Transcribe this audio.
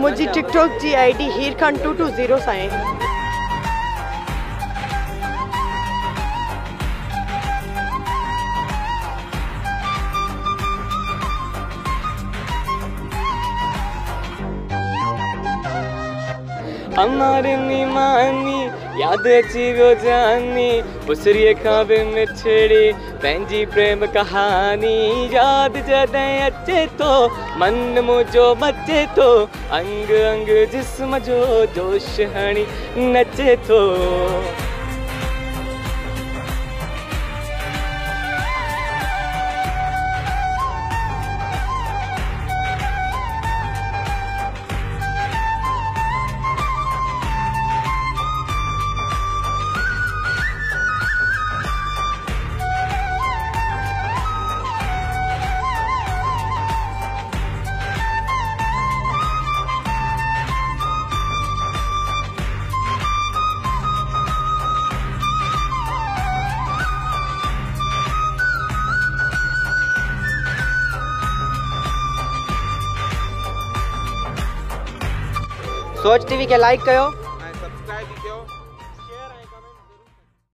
मुझी टिकटॉक जी आईडी हीरखान220 साईं। हमारे नीमानी याद अची वियो जानी पुसरीअ खां बि मिठड़ी पंहिंजी प्रेम कहानी याद जॾहिं अचे तो मन मुंहिंजो मचे तो अंग अंग जिस्म जो जोश हणी नचे तो। सोच टीवी के लाइक कयो, सब्सक्राइब